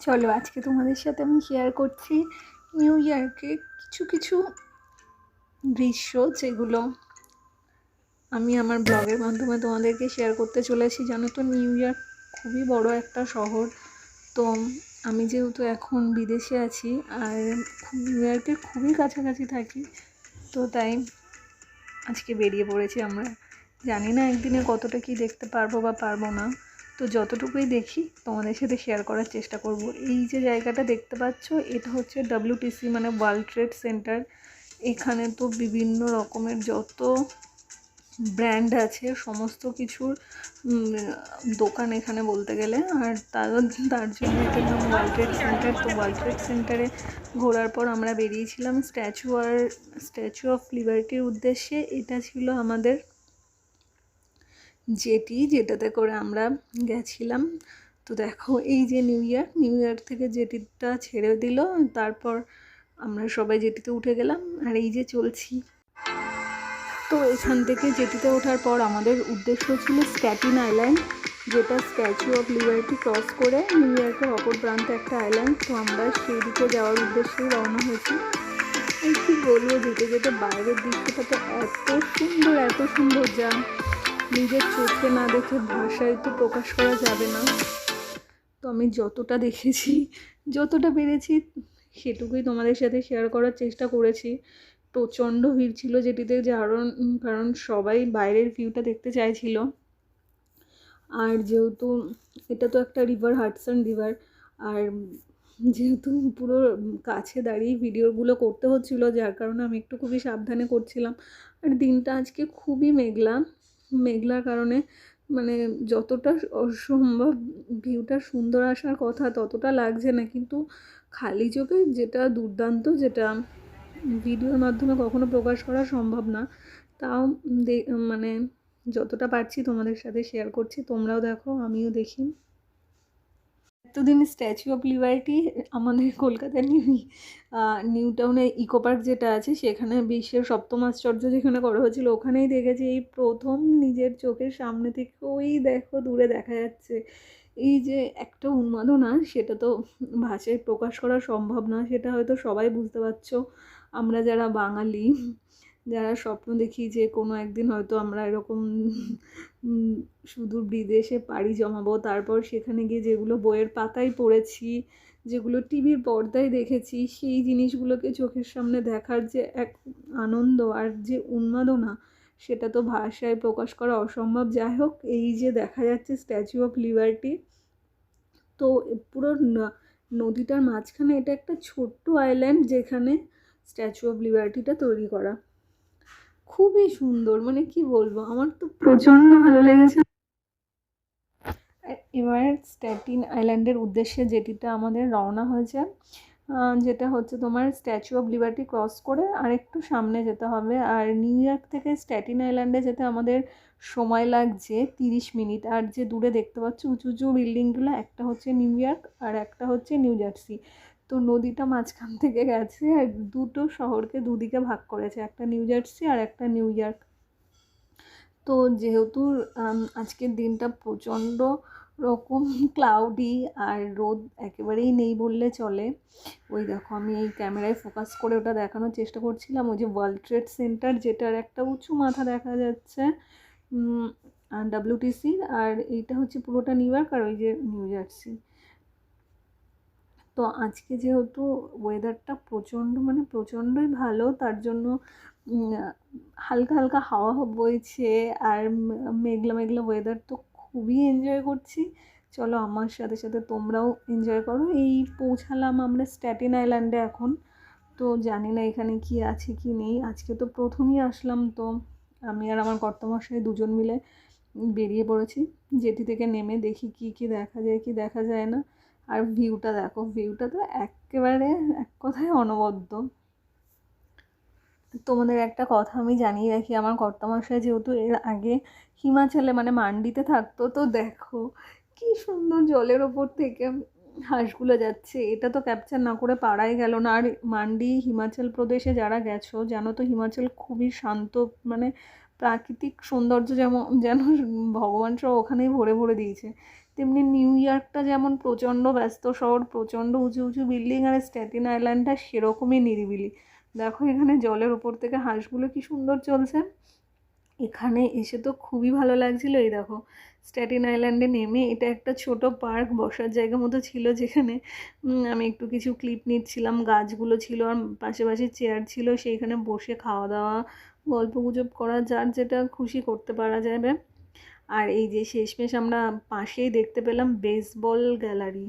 চলো আজকে তোমাদের সাথে আমি শেয়ার করছি নিউ ইয়র্কে কিছু কিছু দৃশ্য, যেগুলো আমি আমার ব্লগের মাধ্যমে তোমাদেরকে শেয়ার করতে চলেছি। জানো তো নিউ ইয়র্ক খুবই বড় একটা শহর। তো আমি যেহেতু এখন বিদেশে আছি আর নিউ ইয়র্কের খুবই কাছাকাছি থাকি, তো তাই আজকে বেরিয়ে পড়েছি আমরা। জানি না একদিনে কতটা কি দেখতে পারবো বা পারবো না, তো যতটুকুই দেখি তোমাদের সাথে শেয়ার করার চেষ্টা করব। এই যে জায়গাটা দেখতে পাচ্ছ, এটা হচ্ছে WTC মানে ওয়ার্ল্ড ট্রেড সেন্টার। এখানে তো বিভিন্ন রকমের যত ব্র্যান্ড আছে সমস্ত কিছুর দোকান এখানে বলতে গেলে, আর তার জন্য এটার নাম ওয়ার্ল্ড ট্রেড সেন্টার। তো ওয়ার্ল্ড ট্রেড সেন্টারে ঘোরার পর আমরা বেরিয়েছিলাম স্ট্যাচু অফ লিবার্টির উদ্দেশ্যে। এটা ছিল আমাদের যেটাতে করে আমরা গেছিলাম। তো দেখো এই যে নিউ ইয়র্ক থেকে জেটিটা ছেড়ে দিল, তারপর আমরা সবাই জেটিতে উঠে গেলাম আর এই যে চলছি। তো এখান থেকে জেটিতে ওঠার পর আমাদের উদ্দেশ্য ছিল স্ট্যাটিন আইল্যান্ড, যেটা স্ট্যাচু অফ লিবার্টি ক্রস করে নিউ ইয়র্কের অপর প্রান্তে একটা আইল্যান্ড। তো আমরা সেই দিকে যাওয়ার উদ্দেশ্যেই রওনা হয়েছি। এই কী বলবো, যেতে যেতে বাইরের দৃশ্যটা তো এত সুন্দর যা নিজের চোখে না দেখে ভাষায় তো প্রকাশ করা যাবে না। তো আমি যতটা দেখেছি, যতটা পেরেছি সেটুকুই তোমাদের সাথে শেয়ার করার চেষ্টা করেছি। প্রচণ্ড ভিড় ছিল যেটিতে, কারণ সবাই বাইরের ভিউটা দেখতে চাইছিল। আর যেহেতু এটা তো একটা রিভার, হাডসন রিভার, আর যেহেতু পুরো কাছে দাঁড়িয়ে ভিডিওগুলো করতে হচ্ছিল, যার কারণে আমি একটু খুবই সাবধানে করছিলাম। আর দিনটা আজকে খুবই মেঘলার কারণে মানে যতটা অসম্ভব ভিউটা সুন্দর আসার কথা ততটা লাগছে না, কিন্তু খালি চোখে যেটা দুর্দান্ত, যেটা ভিডিওর মাধ্যমে কখনো প্রকাশ করা সম্ভব না, তাও মানে যতটা পারছি তোমাদের সাথে শেয়ার করছি। তোমরাও দেখো, আমিও দেখি। এতদিন স্ট্যাচু অফ লিবার্টি আমাদের কলকাতার নিউ টাউনে ইকো পার্ক যেটা আছে সেখানে বিশ্বের সপ্তম আশ্চর্য যেখানে করা হয়েছিল ওখানেই দেখেছি। এই প্রথম নিজের চোখের সামনে থেকে ওই দেখো দূরে দেখা যাচ্ছে এই যে একটা উন্মাদনা, সেটা তো ভাষায় প্রকাশ করা সম্ভব না। সেটা হয়তো সবাই বুঝতে পারছো। আমরা যারা বাঙালি, যারা স্বপ্ন দেখি যে কোনো একদিন হয়তো আমরা এরকম সুদূর বিদেশে পাড়ি জমাবো, তারপর সেখানে গিয়ে যেগুলো বইয়ের পাতায় পড়েছি, যেগুলো টিভির পর্দায় দেখেছি, সেই জিনিসগুলোকে চোখের সামনে দেখার যে এক আনন্দ আর যে উন্মাদনা, সেটা তো ভাষায় প্রকাশ করা অসম্ভব। যাই হোক, এই যে দেখা যাচ্ছে স্ট্যাচু অফ লিবার্টি, তো পুরো নদীটার মাঝখানে এটা একটা ছোট্ট আইল্যান্ড যেখানে স্ট্যাচু অফ লিবার্টিটা তৈরি করা। খুবই সুন্দর, মানে কি বলবো, আমার তো প্রচণ্ড ভালো লেগেছে। এবার স্ট্যাটিন আইল্যান্ডের উদ্দেশ্যে যেটিটা আমাদের রওনা হয়েছে, যেটা হচ্ছে তোমার স্ট্যাচু অফ লিবার্টি ক্রস করে আর একটু সামনে যেতে হবে। আর নিউ ইয়র্ক থেকে স্ট্যাটিন আইল্যান্ডে যেতে আমাদের সময় লাগছে 30 মিনিট। আর যে দূরে দেখতে পাচ্ছ উঁচু উঁচু বিল্ডিংগুলো, একটা হচ্ছে নিউ ইয়র্ক আর একটা হচ্ছে নিউ জার্সি। তো নদীটা মাঝখান থেকে গেছে আর দুটো শহরকে দুদিকে ভাগ করেছে, একটা নিউ জার্সি আর একটা নিউ ইয়র্ক। তো যেহেতু আজকের দিনটা প্রচণ্ড রকম ক্লাউডি আর রোদ একেবারেই নেই বললে চলে। ওই দেখো আমি এই ক্যামেরায় ফোকাস করে ওটা দেখানোর চেষ্টা করছিলাম, ওই যে ওয়ার্ল্ড ট্রেড সেন্টার যেটার একটা উঁচু মাথা দেখা যাচ্ছে WTC, আর এইটা হচ্ছে পুরোটা নিউ ইয়র্ক আর ওই যে নিউ জার্সি। তো আজকে যেহেতু ওয়েদারটা প্রচণ্ডই ভালো, তার জন্য হালকা হালকা হাওয়া বইছে আর মেঘলা মেঘলা ওয়েদার, তো খুবই এনজয় করছি। চলো আমার সাথে সাথে তোমরাও এনজয় করো। এই পৌঁছালাম আমরা স্ট্যাটিন আইল্যান্ডে এখন। তো জানি না এখানে কি আছে কি নেই, আজকে তো প্রথমেই আসলাম। তো আমি আর আমার কর্তামশাই দুজন মিলে বেরিয়ে পড়েছি। জেটি থেকে নেমে দেখি কি দেখা যায় কি দেখা যায় না। আর ভিউটা দেখো, ভিউটা তো একেবারে এক কথায় অনবদ্য। তোমাদের একটা কথা আমি জানিয়ে রাখি, আমার কর্তামশাই যেহেতু এর আগে হিমাচলে মানে মান্ডিতে থাকতো, তো দেখো কি সুন্দর জলের ওপর থেকে হাঁসগুলো যাচ্ছে। এটা তো ক্যাপচার না করে পারাই গেল না। আর মান্ডি হিমাচল প্রদেশে যারা গেছো জানো তো হিমাচল খুবই শান্ত, মানে প্রাকৃতিক সৌন্দর্য যেন ভগবান সব ওখানেই ভরে ভরে দিয়েছে। তেমনি নিউ ইয়র্কটা যেমন প্রচণ্ড ব্যস্ত শহর, প্রচণ্ড উঁচু উঁচু বিল্ডিং, আর স্ট্যাটেন আইল্যান্ডটা সেরকমই নিরিবিলি। দেখো এখানে জলের ওপর থেকে হাঁসগুলো কি সুন্দর চলছে। এখানে এসে তো খুবই ভালো লাগছিল। এই দেখো স্ট্যাটেন আইল্যান্ডে নেমে এটা একটা ছোট পার্ক, বসার জায়গা মতো ছিল, যেখানে আমি একটু কিছু ক্লিপ নিচ্ছিলাম। গাছগুলো ছিল আর পাশে পাশে চেয়ার ছিল, সেইখানে বসে খাওয়া দাওয়া গল্প গুজব করা, যার যেটা খুশি করতে পারা যাবে। আর এই যে শেষমেশ আমরা পাশেই দেখতে পেলাম বেসবল গ্যালারি।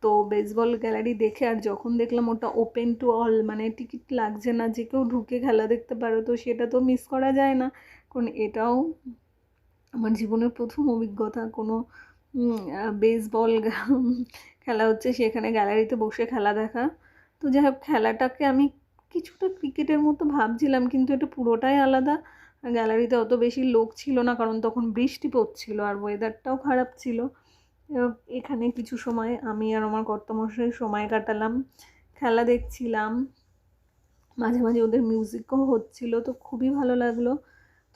তো বেসবল গ্যালারি দেখে আর যখন দেখলাম ওটা ওপেন টু অল, মানে টিকিট লাগছে না, যে কেউ ঢুকে খেলা দেখতে পারো, তো সেটা তো মিস করা যায় না। কারণ এটাও আমার জীবনের প্রথম অভিজ্ঞতা, কোনো বেসবল খেলা হচ্ছে সেখানে গ্যালারিতে বসে খেলা দেখা। তো যাই হোক, খেলাটাকে আমি কিছুটা ক্রিকেটের মতো ভাবছিলাম, কিন্তু এটা পুরোটাই আলাদা। গ্যালারিতে অত বেশি লোক ছিল না, কারণ তখন বৃষ্টি পড়ছিল আর ওয়েদারটাও খারাপ ছিল। এখানে কিছু সময় আমি আর আমার কর্তামশাই সময় কাটালাম, খেলা দেখছিলাম, মাঝে মাঝে ওদের মিউজিকও হচ্ছিল, তো খুবই ভালো লাগলো।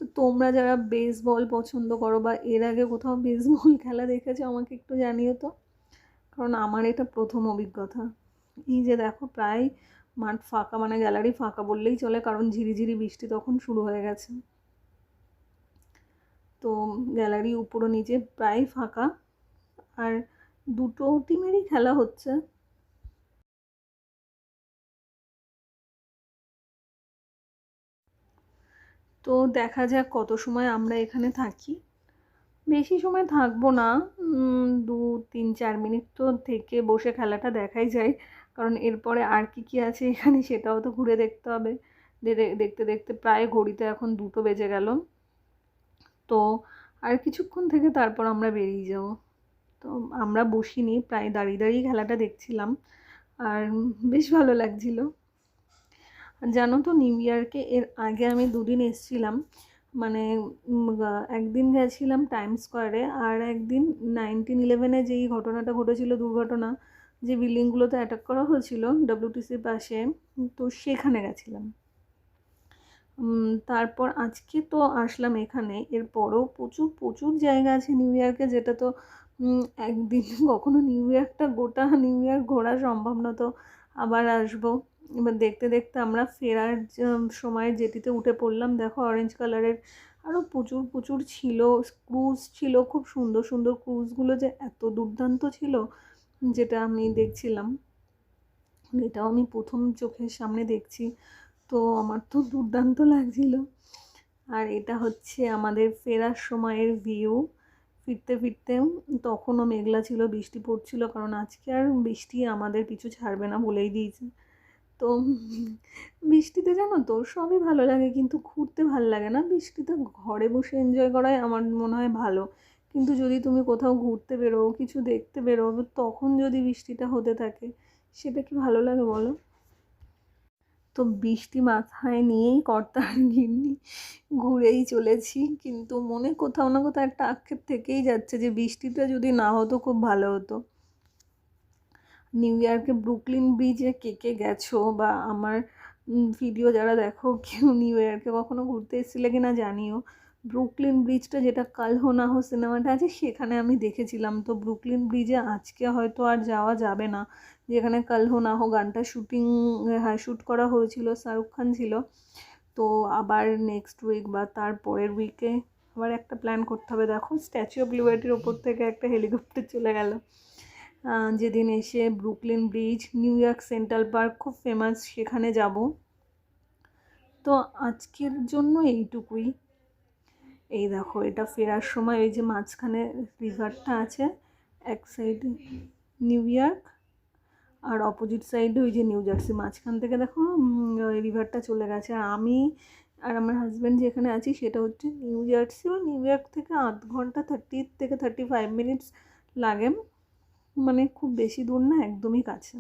তো তোমরা যারা বেসবল পছন্দ করো বা এর আগে কোথাও বেসবল খেলা দেখেছো আমাকে একটু জানিও তো, কারণ আমার এটা প্রথম অভিজ্ঞতা। এই যে দেখো প্রায় মাঠ ফাঁকা, মানে গ্যালারি ফাঁকা বললেই চলে, কারণ ঝিরিঝিরি বৃষ্টি তখন শুরু হয়ে গেছে। তো গ্যালারি উপরও নিচে প্রায় ফাঁকা, আর দুটো টিমেরই খেলা হচ্ছে। তো দেখা যাক কত সময় আমরা এখানে থাকি। বেশি সময় থাকবো না, 2-3-4 মিনিট তো থেকে বসে খেলাটা দেখাই যায়, কারণ এরপরে আর কি আছে এখানে সেটাও তো ঘুরে দেখতে হবে। দেখতে দেখতে প্রায় ঘড়িতে এখন 2টো বেজে গেল। তো আর কিছুক্ষণ থেকে তারপর আমরা বেরিয়ে যাব। তো আমরা বসিনি, প্রায় দাঁড়িয়ে দাঁড়িয়ে খেলাটা দেখছিলাম, আর বেশ ভালো লাগছিল। জানো তো নিউ ইয়র্কে এর আগে আমি 2 দিন এসেছিলাম, মানে একদিন গেছিলাম টাইম স্কোয়ারে, আর একদিন 9/11-এ যেই ঘটনাটা ঘটেছিল, দুর্ঘটনা, যে বিল্ডিংগুলোতে অ্যাটাক করা হয়েছিল WTCর পাশে, তো সেখানে গেছিলাম। তারপর আজকে তো আসলাম এখানে। এরপরও প্রচুর প্রচুর জায়গা আছে নিউ ইয়র্কে, যেটা তো একদিন কখনো গোটা নিউ ইয়র্ক ঘোরা সম্ভব না। তো আবার আসবো। এবার দেখতে দেখতে আমরা ফেরার সময় জেটিতে উঠে পড়লাম। দেখো অরেঞ্জ কালারের আরও প্রচুর প্রচুর ছিল, ক্রুজ ছিল, খুব সুন্দর সুন্দর ক্রুজগুলো যে এত দুর্দান্ত ছিল, যেটা আমি দেখছিলাম, এটাও আমি প্রথম চোখের সামনে দেখছি, তো আমার তো দুর্দান্ত লাগছিল। আর এটা হচ্ছে আমাদের ফেরার সময়ের ভিউ। ফিরতে ফিরতে তখনও মেঘলা ছিল, বৃষ্টি পড়ছিল, কারণ আজকে আর বৃষ্টি আমাদের পিছু ছাড়বে না বলেই দিয়েছে। তো বৃষ্টিতে জানো তো সবই ভালো লাগে, কিন্তু ঘুরতে ভালো লাগে না। বৃষ্টিতে ঘরে বসে এনজয় করাই আমার মনে হয় ভালো, কিন্তু যদি তুমি কোথাও ঘুরতে বেরো, কিছু দেখতে বেরো, তখন যদি বৃষ্টিটা হতে থাকে, সেটা কি ভালো লাগে বলো? তো বৃষ্টি মাথায় নিয়েই কর্তা আর গিন্নি ঘুরেই চলেছি, কিন্তু মনে কোথাও না কোথাও একটা আক্ষেপ থেকেই যাচ্ছে যে বৃষ্টিটা যদি না হতো খুব ভালো হতো। নিউ ইয়র্কে ব্রুকলিন ব্রিজে কে কে গেছো, বা আমার ভিডিও যারা দেখো কেউ নিউ ইয়র্কে কখনো ঘুরতে এসেছিলে কি না জানিও। ব্রুকলিন ব্রিজটা, যেটা কাল হো না হো সিনেমাটা আছে, সেখানে আমি দেখেছিলাম। তো ব্রুকলিন ব্রিজে আজকে হয়তো আর যাওয়া যাবে না, যেখানে কাল হো না হো গানটা শ্যুট করা হয়েছিল, শাহরুখ খান ছিল। তো আবার নেক্সট উইক বা তার পরের উইকে আবার একটা প্ল্যান করতে হবে। দেখো স্ট্যাচু অফ লিবার্টির ওপর থেকে একটা হেলিকপ্টার চলে গেল। যেদিন এসে Brooklyn bridge, new York central park খুব ফেমাস, সেখানে যাব। তো আজকের জন্য এইটুকুই। এই দেখো এটা ফেরার সময় ওই যে মাঝখানে রিভারটা আছে, এক সাইডে নিউ ইয়র্ক আর অপোজিট সাইডে ওই যে নিউ জার্সি, মাঝখান থেকে দেখো ওই রিভারটা চলে গেছে। আর আমি আর আমার হাজব্যান্ড যেখানে আছি সেটা হচ্ছে নিউ জার্সি, ও নিউ ইয়র্ক থেকে 0.5 ঘন্টা 30 থেকে 35 মিনিটস লাগে, মানে খুব বেশি দূর না, একদমই কাছে।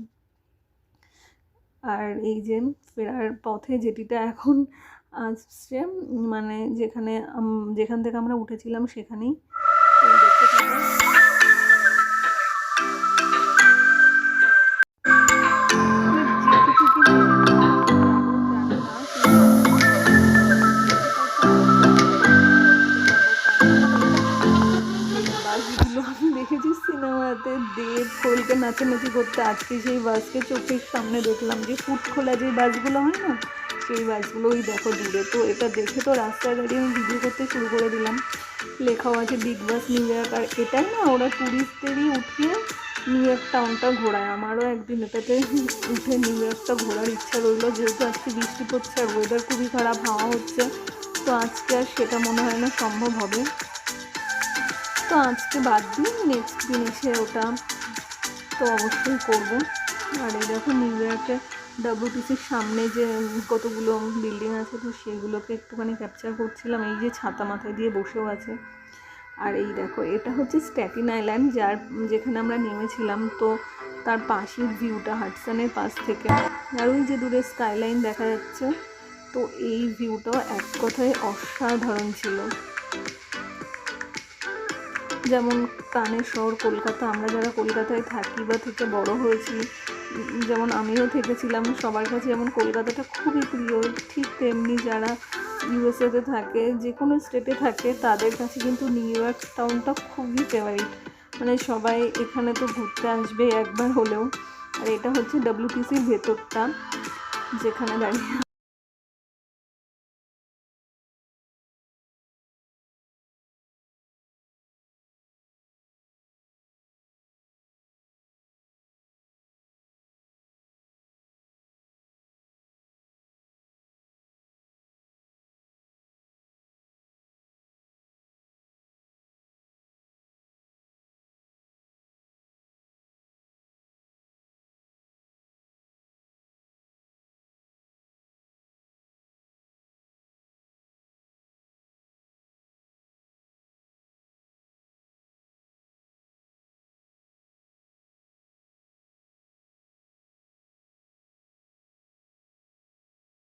আর এই যে ফেরার পথে যেটিটা এখন আসছে, মানে যেখান থেকে আমরা উঠেছিলাম সেখানেই, দেখতে থাকো। বাসগুলো আমি দেখেছি কোয়েলকে নাচানাচি করতে। আজকে সেই বাসকে চোখের সামনে দেখলাম, যে ফুট খোলা যে বাসগুলো হয় না, সেই বাসগুলোই দেখো দূরে। তো এটা দেখে তো রাস্তায় দাঁড়িয়ে আমি ভিডিও করতে শুরু করে দিলাম। লেখাও আছে বিগ বাস নিউ ইয়র্ক। আর এটাই না ওরা ট্যুরিস্টদেরই উঠিয়ে নিউ ইয়র্ক টাউনটা ঘোরায়। আমারও একদিন এটাতে উঠে নিউ ইয়র্কটা ঘোরার ইচ্ছা রইলো, যেহেতু আজকে বৃষ্টি পড়ছে আর ওয়েদার খুবই খারাপ, হাওয়া হচ্ছে। তো আজকে আর সেটা মনে হয় না সম্ভব হবে। তো আজকে বাদ দিই, নেক্সট দিন এসে ওটা তো অবশ্যই করবো। আর এই দেখো নিউ ইয়র্কে ডাব্লিউটিসির সামনে যে কতগুলো বিল্ডিং আছে, তো সেগুলোকে একটুখানি ক্যাপচার করছিলাম। এই যে ছাতা মাথায় দিয়ে বসেও আছে। আর এই দেখো এটা হচ্ছে স্ট্যাটিন আইল্যান্ড, যেখানে আমরা নেমেছিলাম। তো তার পাশের ভিউটা হাডসনের পাশ থেকে, আর ওই যে দূরে স্কাইলাইন দেখা যাচ্ছে। তো এই ভিউটাও এক কথায় অসাধারণ ছিল। যেমন প্রাণের শহর কলকাতা, আমরা যারা কলকাতায় থাকি বা থেকে বড় হয়েছি, যেমন আমিও থেকেছিলাম, সবার কাছে যেমন কলকাতাটা খুবই প্রিয়, ঠিক তেমনি যারা ইউএসএতে থাকে, যে কোনো স্টেটে থাকে, তাদের কাছে কিন্তু নিউ ইয়র্ক টাউনটা খুবই ফেভারিট। মানে সবাই এখানে তো ঘুরতে আসবে একবার হলেও। আর এটা হচ্ছে ডাব্লিউটিসির ভেতরটা, যেখানে দাঁড়িয়ে